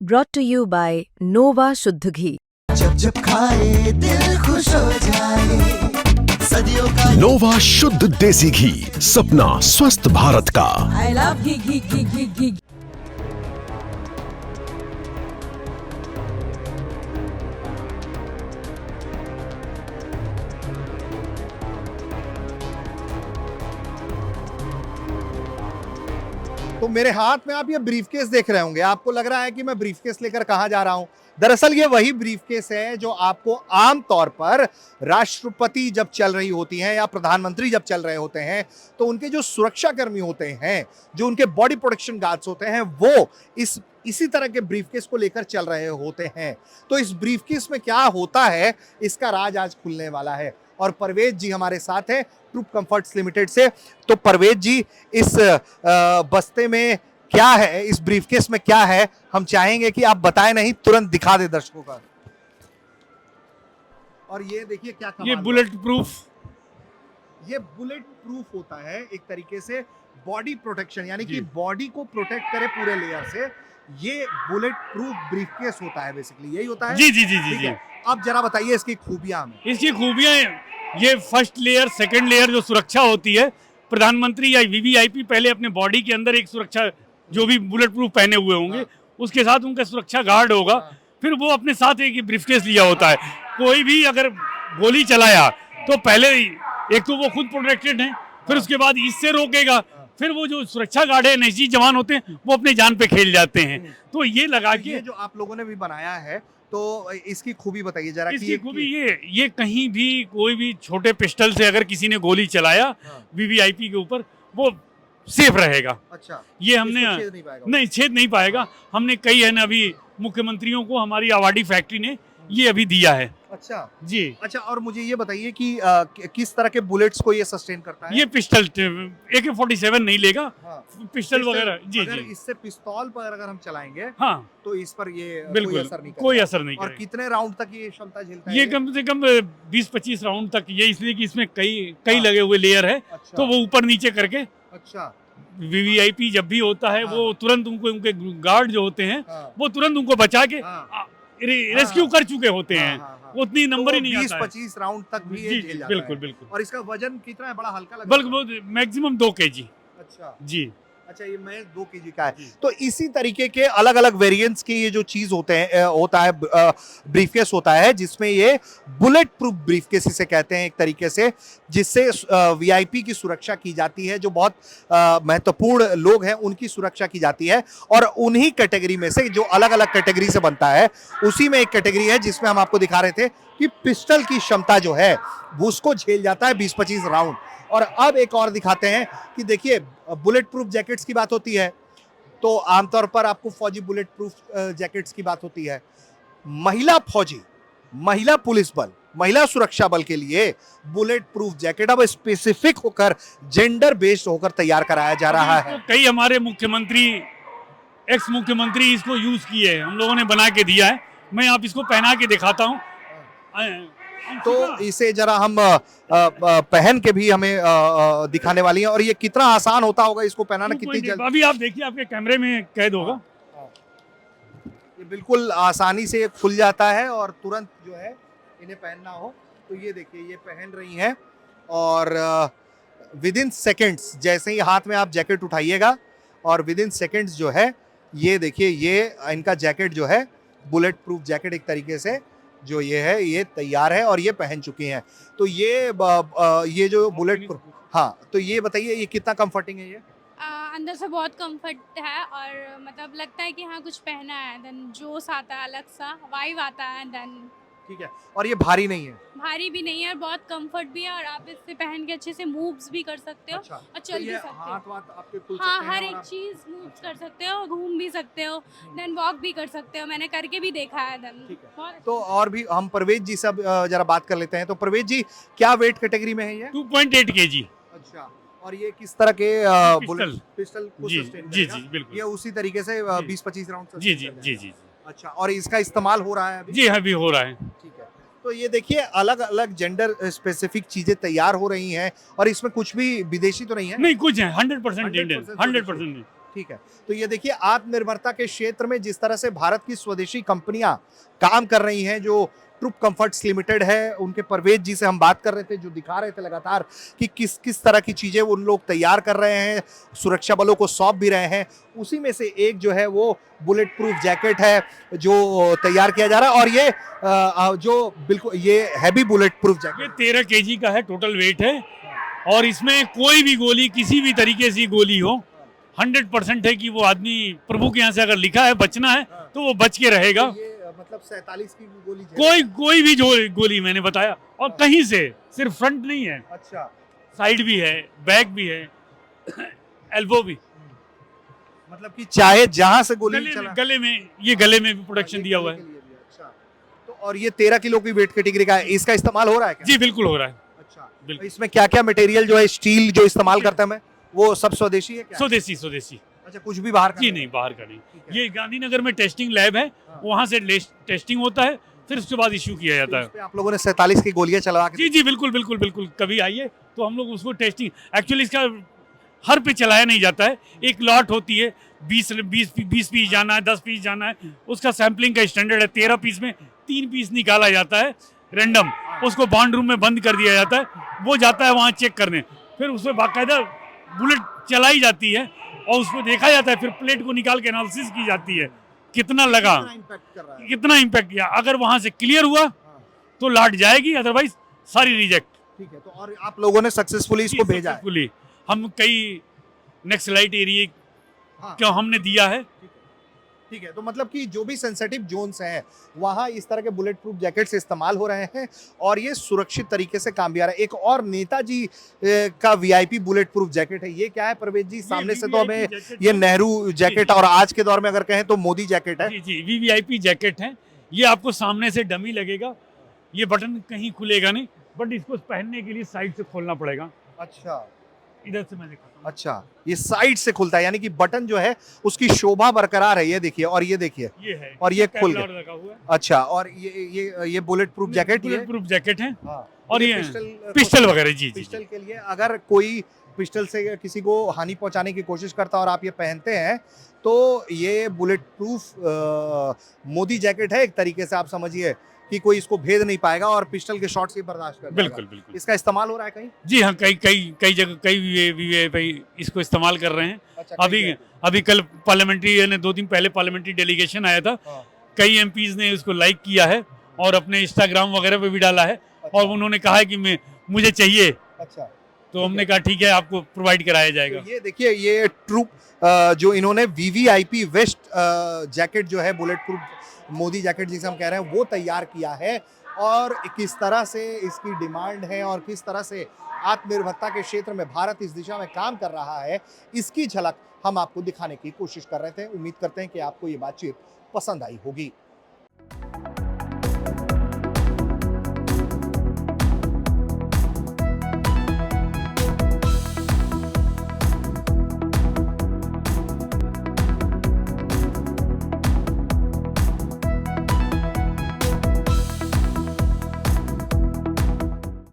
brought to you by Nova शुद्ध घी। जब जब खाए दिल खुश हो जाए, सदियों का नोवा शुद्ध देसी घी, सपना स्वस्थ भारत का। I love घी घी घी घी घी। तो मेरे हाथ में आप ये ब्रीफकेस देख रहे होंगे। आपको लग रहा है कि मैं ब्रीफकेस लेकर कहां जा रहा हूं। दरअसल ये वही ब्रीफकेस है जो आपको आम तौर पर राष्ट्रपति जब चल रही होती हैं या प्रधानमंत्री जब चल रहे होते हैं तो उनके जो सुरक्षा कर्मी होते हैं, जो उनके बॉडी प्रोटेक्शन गार्ड्स होते हैं, वो इसी तरह के ब्रीफकेस को लेकर चल रहे होते हैं। तो इस ब्रीफकेस में क्या होता है, इसका राज आज खुलने वाला है। और परवेज जी हमारे साथ हैं ट्रूप कंफर्ट्स लिमिटेड से। तो परवेज जी, इस बस्ते में क्या है, इस ब्रीफकेस में क्या है, हम चाहेंगे कि आप बताएं, नहीं तुरंत दिखा दे दर्शकों का। और ये देखिए क्या कमाल ये बुलेट प्रूफ, ये बुलेट प्रूफ होता है एक तरीके से बॉडी प्रोटेक्शन, यानी कि बॉडी को प्रोटेक्ट करे पूरे लेयर से। ये बुलेट प्रूफ ब्रीफकेस होता है, बेसिकली यही होता है। जी जी जी जी जी। अब जरा बताइए इसकी खूबियां हमें। इसकी खूबियां, ये फर्स्ट लेयर सेकंड लेयर जो सुरक्षा होती है, प्रधानमंत्री या वीवीआईपी पहले अपने बॉडी के अंदर एक सुरक्षा, जो भी बुलेट प्रूफ पहने हुए होंगे उसके साथ उनका सुरक्षा गार्ड होगा। फिर वो अपने साथ एक ब्रीफकेस लिया होता है। कोई भी अगर गोली चलाया तो पहले एक तो वो खुद प्रोटेक्टेड है, फिर उसके बाद इससे रोकेगा, फिर वो जो सुरक्षा गार्ड है, एनएसजी जवान होते हैं, वो अपने जान पे खेल जाते हैं। तो ये लगा के ये जो आप लोगों ने भी बनाया है, तो इसकी खूबी बताइए जरा। इसकी खूबी ये कहीं भी कोई भी छोटे पिस्टल से अगर किसी ने गोली चलाया वीवीआईपी के ऊपर, वो सेफ रहेगा। अच्छा, ये हमने नहीं छेद नहीं पाएगा। हमने कई है ना, अभी मुख्यमंत्रियों को हमारी आवाडी फैक्ट्री ने ये अभी दिया है। अच्छा जी। अच्छा, और मुझे ये बताइए कि किस तरह के बुलेट्स को ये सस्टेन करता है। ये पिस्टल AK-47 नहीं लेगा। पिस्टल वगैरह। जी जी। इससे पिस्तौल पर अगर हम चलाएंगे हाँ तो इस पर ये बिल्कुल कोई असर नहीं और करेगा। कितने राउंड तक ये क्षमता झेलता है? ये कम से कम 20-25 राउंड तक। ये इसलिए कि इसमें कई लगे हुए लेयर है। अच्छा। तो वो ऊपर नीचे करके, अच्छा, वीवीआईपी जब भी होता है वो तुरंत उनके गार्ड जो होते हैं वो तुरंत उनको बचा के रेस्क्यू कर चुके होते हैं। उतनी नंबर ही नहीं आता है। 20-25 राउंड तक भी ये झेल जाता है। बिल्कुल बिल्कुल। और इसका वजन कितना है? बड़ा हल्का लगता बल्कि वो मैक्सिमम 2 kg। अच्छा जी। अच्छा, ये महज 2 kg का है। तो इसी तरीके के अलग अलग वेरिएंट्स की ये जो चीज होते हैं, होता है ब्रीफकेस होता है, जिसमें ये बुलेट प्रूफ ब्रीफकेस इसे कहते हैं एक तरीके से, जिससे वीआईपी की सुरक्षा की जाती है। जो बहुत महत्वपूर्ण लोग हैं उनकी सुरक्षा की जाती है। और उन्हीं कैटेगरी में से, जो अलग अलग कैटेगरी से बनता है, उसी में एक कैटेगरी है जिसमें हम आपको दिखा रहे थे कि पिस्टल की क्षमता जो है वो उसको झेल जाता है 20-25 राउंड। और अब एक और दिखाते हैं कि देखिए, बुलेट प्रूफ जैकेट्स की बात होती है तो आमतौर पर आपको फौजी बुलेट प्रूफ जैकेट्स की बात होती है। महिला फौजी, महिला पुलिस बल, महिला सुरक्षा बल के लिए बुलेट प्रूफ जैकेट अब स्पेसिफिक होकर, जेंडर बेस्ड होकर तैयार कराया जा रहा है। कई हमारे मुख्यमंत्री, एक्स मुख्यमंत्री इसको यूज किए, हम लोगों ने बना के दिया है। मैं आप इसको पहना के दिखाता हूँ। तो इसे जरा हम पहन के भी हमें दिखाने वाली हैं। और ये कितना आसान होता होगा इसको पहनाना, कितनी जल्दी। अभी आप देखिए, आपके कैमरे में कैद होगा। ये बिल्कुल आसानी से खुल जाता है और तुरंत जो है इन्हें पहनना हो तो ये देखिए, ये पहन रही हैं। और विद इन सेकेंड्स, जैसे ही हाथ में आप जैकेट उठाइएगा और विद इन सेकेंड्स जो है, ये देखिए, ये इनका जैकेट जो है, बुलेट प्रूफ जैकेट एक तरीके से जो ये है, ये तैयार है और ये पहन चुकी हैं। तो ये जो बुलेट प्रूफ, हाँ, तो ये बताइए ये कितना कंफर्टिंग है? ये अंदर से बहुत कंफर्ट है और मतलब लगता है कि हाँ कुछ पहना है, देन जोश आता है, अलग सा वाइब आता है। देन ठीक है, और ये भारी नहीं है? भारी भी नहीं है और बहुत कंफर्ट भी है और आप इससे पहन के अच्छे से मूव्स भी कर सकते हो। अच्छा, और चल भी सकते हो। हाथ वाथ आपके खुल हाँ, सकते हैं हर और एक आप- चीज मूव कर सकते हो, घूम भी सकते हो, देन वॉक भी कर सकते हो। मैंने करके भी देखा है। देन ठीक है। बहुत तो और भी हम परवेज जी से जरा बात कर लेते हैं। तो परवेज जी, क्या वेट कैटेगरी में है ये? 2.8 kg। अच्छा, और ये किस तरह के पिस्टल को जी सस्टेन जी करेगा? जी बिल्कुल। ये उसी तरीके से 20-25 राउंड sustain जी जी कर जी जाएगा। जी। अच्छा, और इसका इस्तेमाल हो रहा है अभी? जी अभी हो रहा है। ठीक है। तो ये देखिए, अलग अलग जेंडर स्पेसिफिक चीजें तैयार हो रही हैं और इसमें कुछ भी विदेशी तो नहीं है? नहीं, कुछ है 100% इंडियन, 100% 100% ठीक है, तो ये देखिए आत्मनिर्भरता के क्षेत्र में जिस तरह से भारत की स्वदेशी कंपनियां काम कर रही हैं, जो ट्रूप कंफर्ट्स लिमिटेड है, उनके परवेज जी से हम बात कर रहे थे, जो दिखा रहे थे लगातार कि किस किस तरह की चीजें उन लोग तैयार कर रहे हैं, सुरक्षा बलों को सौंप भी रहे हैं। उसी में से एक जो है वो बुलेट प्रूफ जैकेट है जो तैयार किया जा रहा है, और ये जो बिल्कुल ये हैवी बुलेट प्रूफ ये जैकेट 13 केजी का है, टोटल वेट है, और इसमें कोई भी गोली, किसी भी तरीके से गोली हो, 100% है कि वो आदमी, प्रभु के यहाँ से अगर लिखा है बचना है तो वो बच के रहेगा। ये मतलब 47 की गोली कोई भी जो गोली मैंने बताया, और कहीं से, सिर्फ फ्रंट नहीं है, अच्छा, साइड भी है, बैक भी है, एल्बो भी, मतलब कि चाहे जहां से गोली चला, गले में, ये गले में भी प्रोटेक्शन दिया हुआ है। अच्छा, तो और ये 13 किलो की वेट कैटेगरी का है, इसका इस्तेमाल हो रहा है क्या? जी बिल्कुल हो रहा है। अच्छा, बिल्कुल। इसमें क्या क्या मटेरियल जो है, स्टील जो इस्तेमाल करते हैं, मैं वो सब स्वदेशी है क्या? स्वदेशी। अच्छा, कुछ भी बाहर का जी नहीं, बाहर का नहीं। ठीक है। ये गांधीनगर में टेस्टिंग लैब है, हाँ। वहाँ से टेस्टिंग होता है, फिर उसके बाद इश्यू किया जाता है। उस पे आप लोगों ने 47 की गोलियां चलवा के जी बिल्कुल, कभी आइए तो हम लोग उसको टेस्टिंग, एक्चुअली इसका हर पे चलाया नहीं जाता है, एक लॉट होती है, 20 पीस जाना है, 10 पीस जाना है, उसका सैम्पलिंग का स्टैंडर्ड है, 13 पीस में 3 पीस निकाला जाता है रैंडम, उसको बॉन्ड रूम में बंद कर दिया जाता है, वो जाता है वहाँ चेक करने, फिर उसमें बाकायदा बुलेट चलाई जाती है और उसको देखा जाता है, फिर प्लेट को निकाल के एनालिसिस की जाती है, कितना लगा, इम्पैक्ट कर रहा है। कितना इम्पैक्ट किया, अगर वहाँ से क्लियर हुआ तो लाट जाएगी, अदरवाइज सारी रिजेक्ट। ठीक है, तो और आप लोगों ने सक्सेसफुली इसको भेजा है? सक्सेसफुली हम कई नक्सलाइट एरिया हाँ। क्यों हमने दिया है। ठीक है, तो मतलब कि जो भी सेंसिटिव जोन्स हैं वहाँ इस तरह के बुलेट प्रूफ जैकेट्स इस्तेमाल हो रहे हैं और ये सुरक्षित तरीके से काम भी आ रहा है। एक और नेताजी का वीआईपी बुलेट प्रूफ जैकेट है, ये क्या है परवेज जी? सामने से तो हमें ये नेहरू जैकेट और आज के दौर में अगर कहें तो मोदी जैकेट है। जी वीवीआईपी जैकेट है, ये आपको सामने से डमी लगेगा, ये बटन कहीं खुलेगा नहीं, बट इसको पहनने के लिए साइड से खोलना पड़ेगा। अच्छा, इधर से मैं दिखाता हूं। अच्छा, ये साइड से खुलता है, यानी कि बटन जो है उसकी शोभा बरकरार है। ये देखिए, और ये देखिए, ये है, और ये खुल कैमरा गया। लगा हुआ है। अच्छा, और ये bullet proof jacket, bullet proof jacket है, हाँ, और ये पिस्टल पिस्टल वगैरह। जी पिस्टल के लिए अगर कोई पिस्टल से किसी को हानि पहुंचाने की कोशिश करता है और आप ये पहनते हैं तो ये बुलेट प्रूफ मोदी जैकेट है एक तरीके से, आप समझिए कि कोई इसको भेद नहीं पाएगा और पिस्टल के शॉट से बर्दाश्त कर जाएगा। बिल्कुल। इसका इस्तेमाल हो रहा है कहीं? जी हाँ, कई जगह कई वीवीआईपी इसको इस्तेमाल कर रहे हैं। अच्छा, अभी कल पार्लियामेंट्री, यानी 2 दिन पहले पार्लियामेंट्री डेलीगेशन आया था, हाँ। कई एमपीज ने उसको लाइक किया है और अपने इंस्टाग्राम वगैरह पे भी डाला है, और उन्होंने कहा है कि मुझे चाहिए, अच्छा, तो हमने कहा ठीक है, आपको प्रोवाइड कराया जाएगा। तो ये देखिए, ये ट्रूप जो इन्होंने वीवीआईपी वेस्ट जैकेट जो है बुलेट प्रूफ मोदी जैकेट जिसे हम कह रहे हैं वो तैयार किया है, और किस तरह से इसकी डिमांड है और किस तरह से आत्मनिर्भरता के क्षेत्र में भारत इस दिशा में काम कर रहा है, इसकी झलक हम आपको दिखाने की कोशिश कर रहे थे। उम्मीद करते हैं कि आपको ये बातचीत पसंद आई होगी।